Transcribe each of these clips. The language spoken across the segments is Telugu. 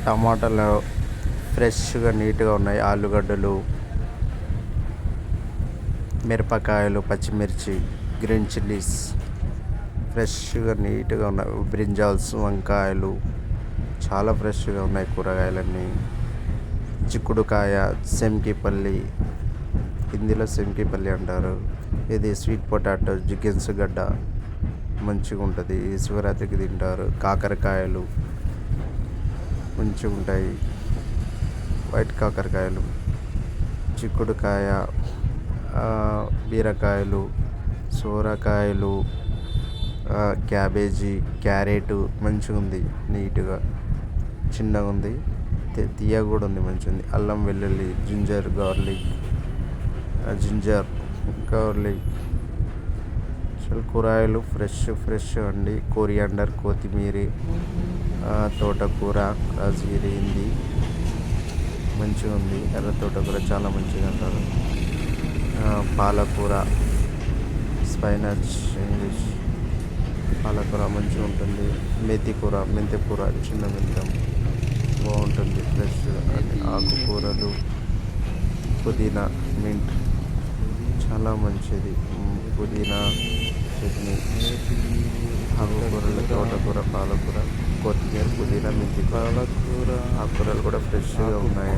టమాటాలు ఫ్రెష్గా నీట్గా ఉన్నాయి. ఆలుగడ్డలు, మిరపకాయలు, పచ్చిమిర్చి, గ్రీన్ చిల్లీస్ ఫ్రెష్గా నీట్గా ఉన్నాయి. బ్రింజాల్స్, వంకాయలు చాలా ఫ్రెష్గా ఉన్నాయి. కూరగాయలన్నీ చిక్కుడుకాయ, సెంకిపల్లి, హిందీలో సెంకిపల్లి అంటారు. ఇది స్వీట్ పొటాటో, జిగెన్స్ గడ్డ మంచిగా ఉంటుంది. శివరాత్రికి తింటారు. కాకరకాయలు మంచిగా ఉంటాయి. వైట్ కాకరకాయలు, చిక్కుడుకాయ, బీరకాయలు, సోరకాయలు, క్యాబేజీ, క్యారెట్ మంచిగా ఉంది. నీట్గా చిన్నగా ఉంది. తీయ కూడా ఉంది. మంచిగా ఉంది. అల్లం వెల్లుల్లి, జింజర్ గార్లిక్ అసలు కూరగాయలు ఫ్రెష్ అండి. కొరియాండర్, కొత్తిమీర, తోటకూర, రాజగిరింది మంచిగా ఉంది. ఎర్ర తోటకూర చాలా మంచిగా అంటారు. పాలకూర, స్పైనచ్ ఇంగ్లీష్ పాలకూర మంచిగా ఉంటుంది. మెంతికూర చిన్న మెంతం బాగుంటుంది. ఫ్రెష్ ఆకుకూరలు, పుదీనా, మింట్ చాలా మంచిది. పుదీనా చట్నీ, ఆకుకూరలు, తోటకూర, పాలకూర, కొత్తిమీర, పుదీనా, మెంతి, పాలకూర ఆకుకూరలు కూడా ఫ్రెష్గా ఉన్నాయి.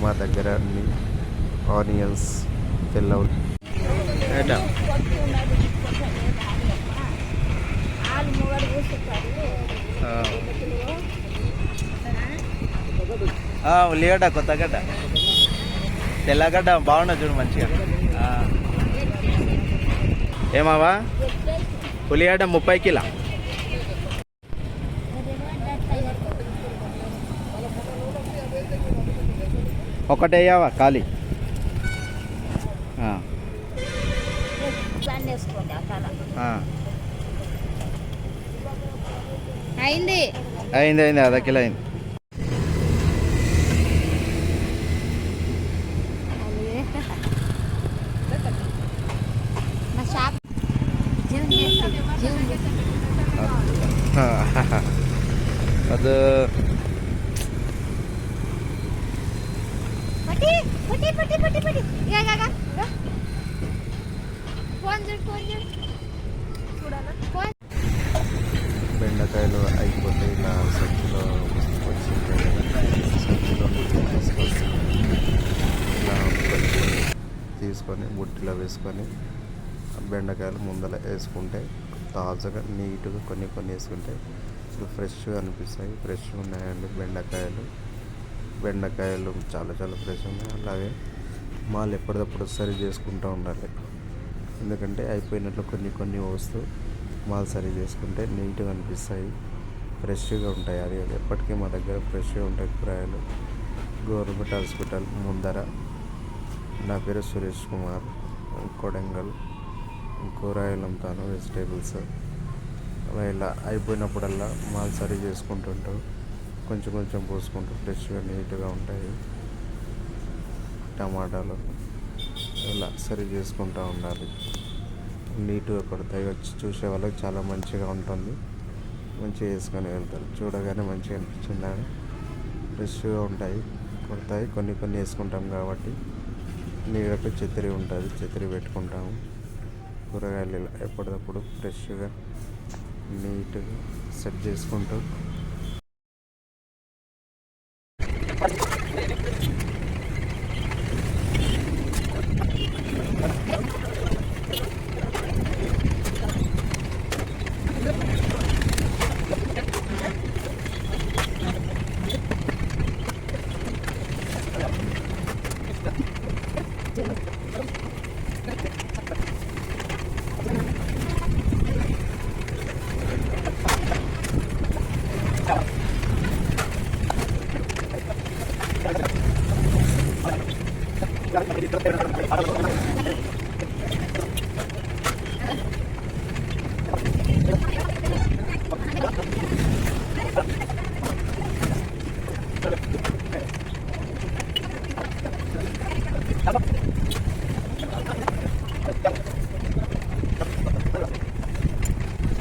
మా దగ్గర అన్ని ఆనియన్స్, తెల్ల ఉల్లిగడ్డ, కొత్తగడ్డ, తెల్లగడ్డ బాగుండదు చూడు మంచిగా. ఏమావా ఉల్లిగడ్డ 30 కిలో ఒకటి వేయవా ఖాళీ. అయింది అర్ధ కిలో అయింది. ಅದು బెండకాయలు అయిపోతే ఇలా సంచిలో వచ్చింటాయి కదా, సంచిలో ఇలా తీసుకొని బుట్టిలో వేసుకొని బెండకాయలు ముందర వేసుకుంటే తాజాగా నీట్గా కొన్ని వేసుకుంటే అసలు ఫ్రెష్గా అనిపిస్తాయి. ఫ్రెష్గా ఉన్నాయండి బెండకాయలు చాలా ఫ్రెష్ ఉన్నాయి. అలాగే మాలు ఎప్పటికప్పుడు సరి చేసుకుంటూ ఉండాలి. ఎందుకంటే అయిపోయినట్లు కొన్ని వస్తూ మాలు సరి చేసుకుంటే నీట్గా అనిపిస్తాయి, ఫ్రెష్గా ఉంటాయి. అది ఎప్పటికీ మా దగ్గర ఫ్రెష్గా ఉంటాయి కూరగాయలు. గవర్నమెంట్ హాస్పిటల్ ముందర. నా పేరు సురేష్ కుమార్, కొడంగల్. కూరగాయలు అమ్ముతాను, వెజిటేబుల్స్. ఇలా అయిపోయినప్పుడల్లా మాల్ సరి చేసుకుంటుంటూ కొంచెం పోసుకుంటూ ఫ్రెష్గా నీట్గా ఉంటాయి. టమాటాలు ఇలా సరి చేసుకుంటూ ఉండాలి. నీట్గా కొడతాయి. వచ్చి చూసే వాళ్ళకి చాలా మంచిగా ఉంటుంది. మంచిగా వేసుకొని వెళ్తారు. చూడగానే మంచిగా అనిపించింది. ఫ్రెష్గా ఉంటాయి, కొడతాయి. కొన్ని వేసుకుంటాం కాబట్టి నీడకు చెత్తిరి ఉంటుంది, చెత్తిరి పెట్టుకుంటాము. కూరగాయలు ఇలా ఎప్పటికప్పుడు ఫ్రెష్గా నీట్గా సెట్ చేసుకుంటూ